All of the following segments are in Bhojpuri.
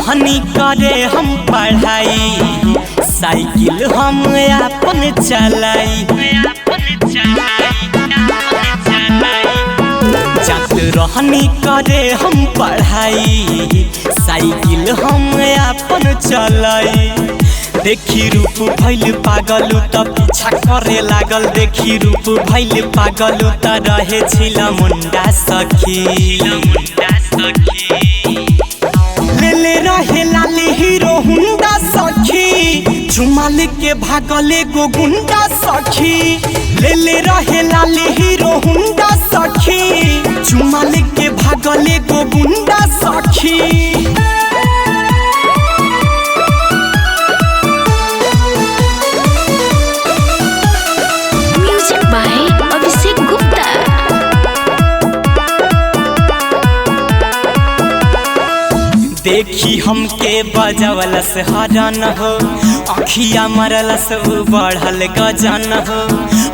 रहनी करे हम पढ़ाई, साइकिल हम अपन चलाई। जात रहनी करे हम पढ़ाई, साइकिल हम अपन चलाई। देखी रूप भइल पागल त पीछा करे लागल, देखी रूप भइल पागल त रहे छिला मुंडा सखी। ले रहे लाली हीरो हुंडा सखी, झुमाल के भागले गो गुंडा सखी। ले रहे लाली हीरो हुंडा सखी, झुमाल के भागले गो गुंडा सखी। देखी हमके बजवल से हरन हो, अखिया मरल से बढ़ल गजन हो।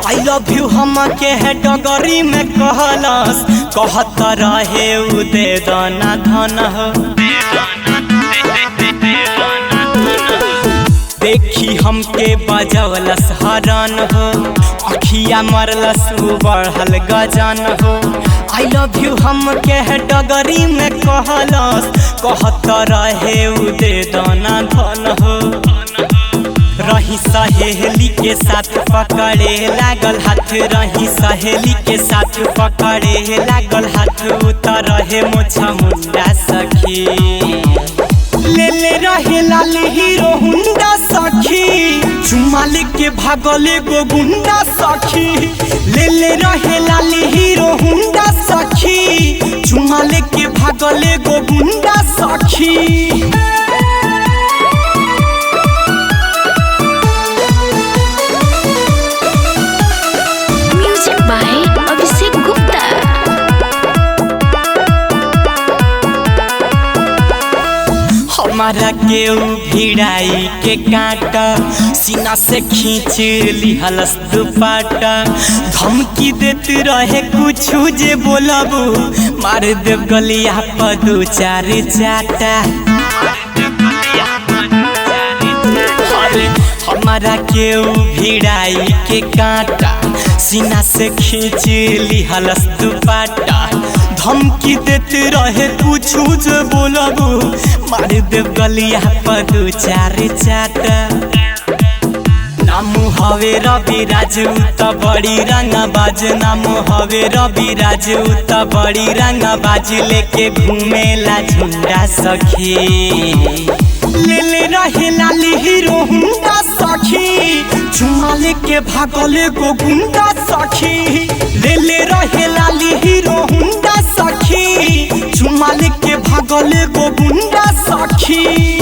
आई लव यू हमके है डगरी में कहलस, कहत रहे उ दे दाना धन हो। देखी हमके बजवल से हरन हो, अखिया मरल से बढ़ल गजन हो। आई लव यू हमके है डगरी में कहलस, कहत रहे उ दे दाना धन हो। रही सहेली के साथ पकड़े लागल हाथ, रही सहेली के साथ पकड़े लागल हाथ। उतर रहे मोछा मुंडा सखी, ले रहे लाल हीरो हुंडा सखी, झुमाल के भागले गो गुंडा सखी। ले रहे लाल हीरो हुंडा सखी, झुमाल के भागले गो गुंडा सखी। हमारा केहू भिड़ाई के काटा, सीना से खींच लिहलस दुपट्टा। धमकी देते रहे कुछ जे बोलबू, मार देव गलिया पर दू चार चाटा। हमारा केहू भिड़ाई के काटा, सीना से खींच लिहलस दुपट्टा। धमकी देते रहे कुछ जे बोलबू, मार देव गलिया पर दू चार चाटा। नाम हवे रवि राजू त बड़ी रंगबाज, नाम हवे रवि राजू त बड़ी रंगबाज। लेके घूमेला झुंडा सखी, ले रहे लाल हीरो हुंडा सखी, झुमाल के भागले गो गुंडा सखी। ले रहे लाल हीरो हुंडा सखी, झुमाल के भागले गो गुंडा सखी।